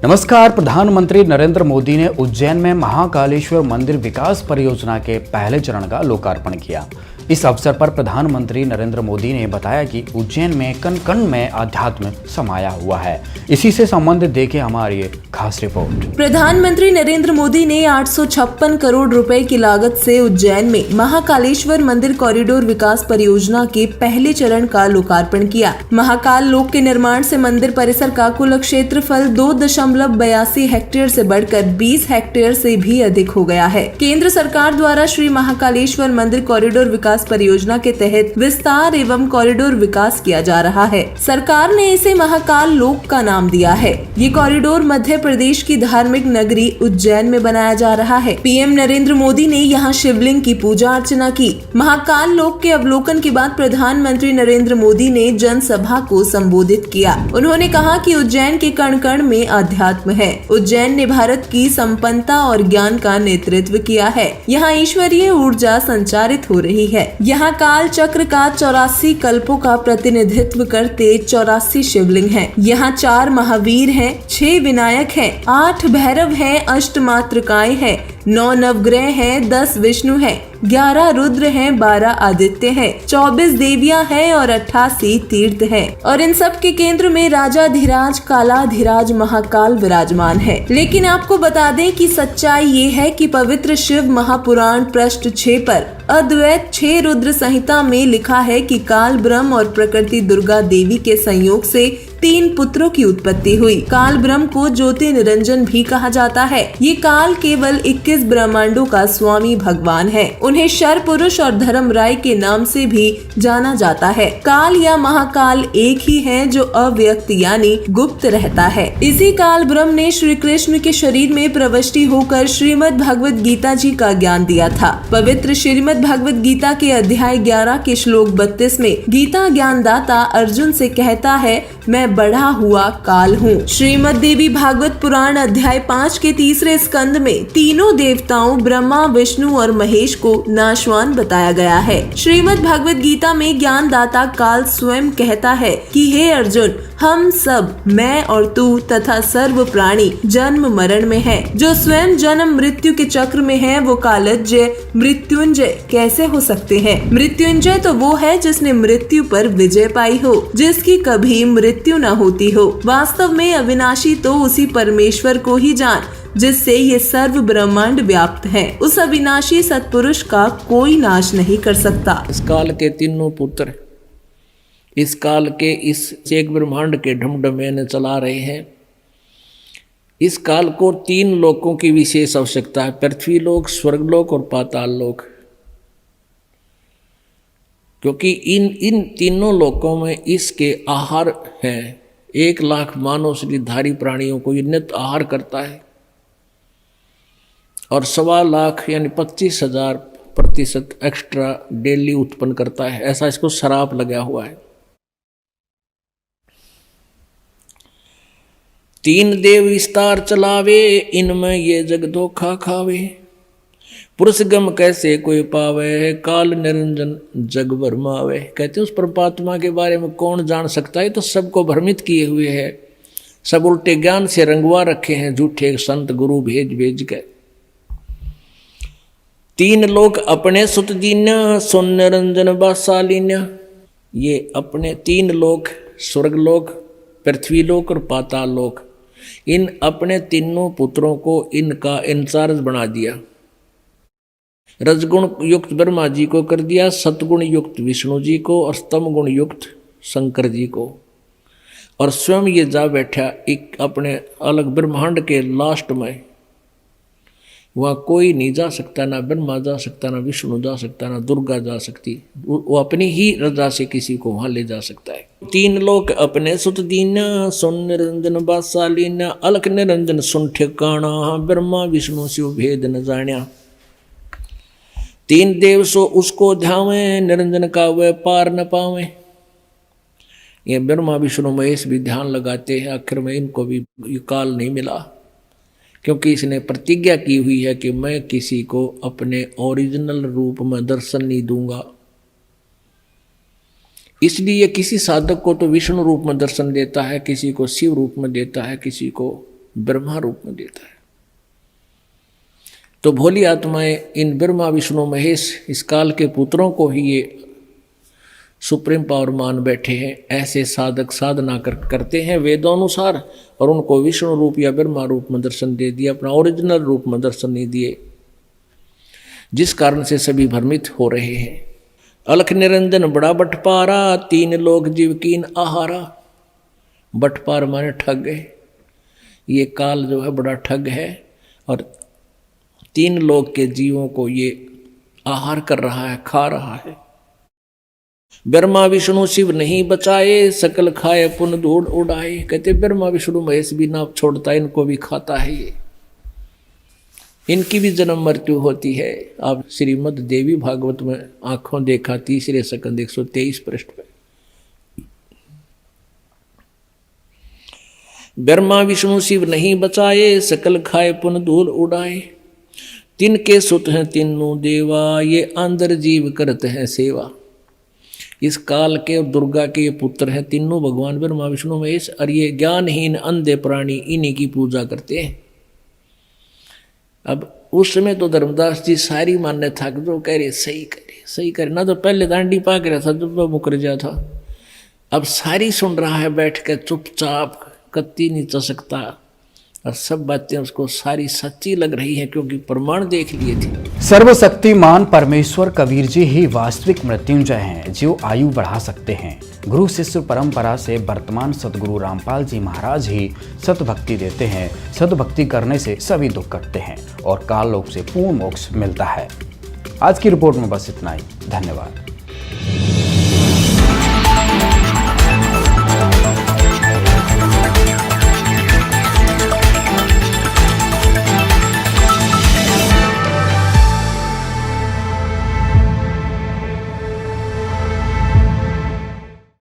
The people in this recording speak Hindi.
नमस्कार। प्रधानमंत्री नरेंद्र मोदी ने उज्जैन में महाकालेश्वर मंदिर विकास परियोजना के पहले चरण का लोकार्पण किया। इस अवसर पर प्रधानमंत्री नरेंद्र मोदी ने बताया कि उज्जैन में कण कण में आध्यात्म समाया हुआ है। इसी से संबंधित देखें हमारी ये खास रिपोर्ट। प्रधानमंत्री नरेंद्र मोदी ने 856 करोड़ रुपए की लागत से उज्जैन में महाकालेश्वर मंदिर कॉरिडोर विकास परियोजना के पहले चरण का लोकार्पण किया। महाकाल लोक के निर्माण से मंदिर परिसर का कुल क्षेत्रफल 2.82 हेक्टेयर से बढ़कर 20 हेक्टेयर से भी अधिक हो गया है। केंद्र सरकार द्वारा श्री महाकालेश्वर मंदिर कॉरिडोर विकास परियोजना के तहत विस्तार एवं कॉरिडोर विकास किया जा रहा है। सरकार ने इसे महाकाल लोक का नाम दिया है। ये कॉरिडोर मध्य प्रदेश की धार्मिक नगरी उज्जैन में बनाया जा रहा है। पीएम नरेंद्र मोदी ने यहाँ शिवलिंग की पूजा अर्चना की। महाकाल लोक के अवलोकन के बाद प्रधानमंत्री नरेंद्र मोदी ने जनसभा को संबोधित किया। उन्होंने कहा कि उज्जैन के कण कण में अध्यात्म है। उज्जैन ने भारत की संपन्नता और ज्ञान का नेतृत्व किया है। यहाँ ईश्वरीय ऊर्जा संचारित हो रही है। यहाँ काल चक्र का 84 कल्पों का प्रतिनिधित्व करते 84 शिवलिंग हैं। यहाँ 4 महावीर हैं, 6 विनायक हैं, 8 भैरव हैं, 8 मातृकाएं हैं, 9 नवग्रह हैं, 10 विष्णु हैं, 11 रुद्र हैं, 12 आदित्य हैं, 24 देवियां हैं और 88 तीर्थ हैं। और इन सब के केंद्र में राजाधिराज कालाधिराज महाकाल विराजमान है। लेकिन आपको बता दें कि सच्चाई ये है कि पवित्र शिव महापुराण पृष्ठ 6 पर अद्वैत 6 रुद्र संहिता में लिखा है कि काल ब्रह्म और प्रकृति दुर्गा देवी के संयोग से 3 पुत्रों की उत्पत्ति हुई। काल ब्रह्म को ज्योति निरंजन भी कहा जाता है। ये काल केवल 21 ब्रह्मांडों का स्वामी भगवान है। उन्हें शर पुरुष और धर्म राय के नाम से भी जाना जाता है। काल या महाकाल एक ही है जो अव्यक्त यानी गुप्त रहता है। इसी काल ब्रह्म ने श्री कृष्ण के शरीर में प्रविष्टि होकर श्रीमद् भगवद गीता जी का ज्ञान दिया था। पवित्र श्रीमद् भगवद गीता के अध्याय 11 के श्लोक 32 में गीता ज्ञानदाता अर्जुन से कहता है, मैं बढ़ा हुआ काल हूँ। श्रीमद् देवी भागवत पुराण अध्याय 5 के 3 स्कंद में तीनों देवताओं ब्रह्मा विष्णु और महेश को नाशवान बताया गया है। श्रीमद् भगवत गीता में ज्ञानदाता काल स्वयं कहता है कि हे अर्जुन, हम सब मैं और तू तथा सर्व प्राणी जन्म मरण में है। जो स्वयं जन्म मृत्यु के चक्र में है वो कालज्ञ मृत्युंजय कैसे हो सकते हैं? मृत्युंजय तो वो है जिसने मृत्यु पर विजय पाई हो, जिसकी कभी मृत्यु न होती हो। वास्तव में अविनाशी तो उसी परमेश्वर को ही जान जिससे ये सर्व ब्रह्मांड व्याप्त है। उस अविनाशी सत्पुरुष का कोई नाश नहीं कर सकता। इस काल के तीनों पुत्र इस काल के इस एक ब्रह्मांड के ढमढमें चला रहे हैं। इस काल को 3 लोकों की विशेष आवश्यकता है, पृथ्वी लोक, स्वर्गलोक और पाताल लोक। क्योंकि इन तीनों लोकों में इसके आहार हैं। 1 लाख मानव शरीरधारी प्राणियों को ये नित्य आहार करता है और 1.25 लाख यानी 25,000% एक्स्ट्रा डेली उत्पन्न करता है। ऐसा इसको शराप लगा हुआ है। 3 देव विस्तार चलावे, इनमें ये जग धोखा खावे। पुरुष गम कैसे कोई पावे, काल निरंजन जग भरमावे। कहते हैं उस परमात्मा के बारे में कौन जान सकता है? तो सबको भ्रमित किए हुए है। सब उल्टे ज्ञान से रंगवा रखे हैं, झूठे संत गुरु भेज भेज के। 3 लोक अपने सुत दीन्या, सुन निरंजन बासालीन्या। ये अपने 3 लोक, स्वर्गलोक, पृथ्वी लोक और पाताल लोक, इन अपने तीनों पुत्रों को इनका इंचार्ज बना दिया। रजगुण युक्त ब्रह्मा जी को कर दिया, सतगुण युक्त विष्णु जी को और स्तम गुण युक्त शंकर जी को। और स्वयं ये जा बैठा एक अपने अलग ब्रह्मांड के लास्ट में। वहाँ कोई नहीं जा सकता, ना ब्रह्मा जा सकता, ना विष्णु जा सकता, ना दुर्गा जा सकती। वो अपनी ही रजा से किसी को वहाँ ले जा सकता है। 3 लोक अपने सुत दीना, सुन निरंजन बासालीना। अलख निरंजन सुन ठिकाना, ब्रह्मा विष्णु शिव भेद न जाण्या। 3 देव सो उसको ध्यावे, निरंजन का वह पार न पावे। ये ब्रह्मा विष्णु महेश भी ध्यान लगाते हैं। आखिर में इनको भी ये काल नहीं मिला, क्योंकि इसने प्रतिज्ञा की हुई है कि मैं किसी को अपने ओरिजिनल रूप में दर्शन नहीं दूंगा। इसलिए किसी साधक को तो विष्णु रूप में दर्शन देता है, किसी को शिव रूप में देता है, किसी को ब्रह्मा रूप में देता है। तो भोली आत्माएं इन ब्रह्मा विष्णु महेश इस काल के पुत्रों को ही ये सुप्रीम पावर मान बैठे हैं। ऐसे साधक साधना करते हैं वेदोनुसार, और उनको विष्णु रूप या ब्रह्मा रूप में दर्शन दे दिया, अपना ओरिजिनल रूप में दर्शन नहीं दिए, जिस कारण से सभी भ्रमित हो रहे हैं। अलख निरंजन बड़ा बटपारा, तीन लोक जीव कीन आहारा। बटपार माने ठग है। ये काल जो है बड़ा ठग है, और तीन लोक के जीवों को ये आहार कर रहा है, खा रहा है। ब्रह्मा विष्णु शिव नहीं बचाए, सकल खाए पुन धूड़ उड़ाए। कहते ब्रह्मा विष्णु महेश भी ना छोड़ता, इनको भी खाता है ये, इनकी भी जन्म मृत्यु होती है। आप श्रीमद् देवी भागवत में आंखों देखा 3 स्कंद 123 पृष्ठ पे। ब्रह्मा विष्णु शिव नहीं बचाए, सकल खाए पुन धूल उड़ाए। तिनके सुत हैं तीनों देवा, ये अंदर जीव करते हैं सेवा। इस काल के और दुर्गा के ये पुत्र हैं तीनों भगवान ब्रह्मा विष्णु महेश, और ये ज्ञानहीन अंधे प्राणी इन्हीं की पूजा करते हैं। अब उस समय तो धर्मदास जी सारी मान्य था कि जो कह रहे सही करे ना, तो पहले दांडी पा के रहा था जब वो मुकर जा था। अब सारी सुन रहा है बैठ के चुपचाप, कत्ती नहीं चल सकता, और सब बातें उसको सारी सच्ची लग रही हैं क्योंकि प्रमाण देख लिए थे। सर्वशक्तिमान परमेश्वर कबीर जी ही वास्तविक मृत्युंजय हैं, जो आयु बढ़ा सकते हैं। गुरु शिष्य परंपरा से वर्तमान सदगुरु रामपाल जी महाराज ही सतभक्ति देते हैं। सतभक्ति करने से सभी दुख कटते हैं और काल लोक से पूर्ण मोक्ष मिलता है। आज की रिपोर्ट में बस इतना ही। धन्यवाद।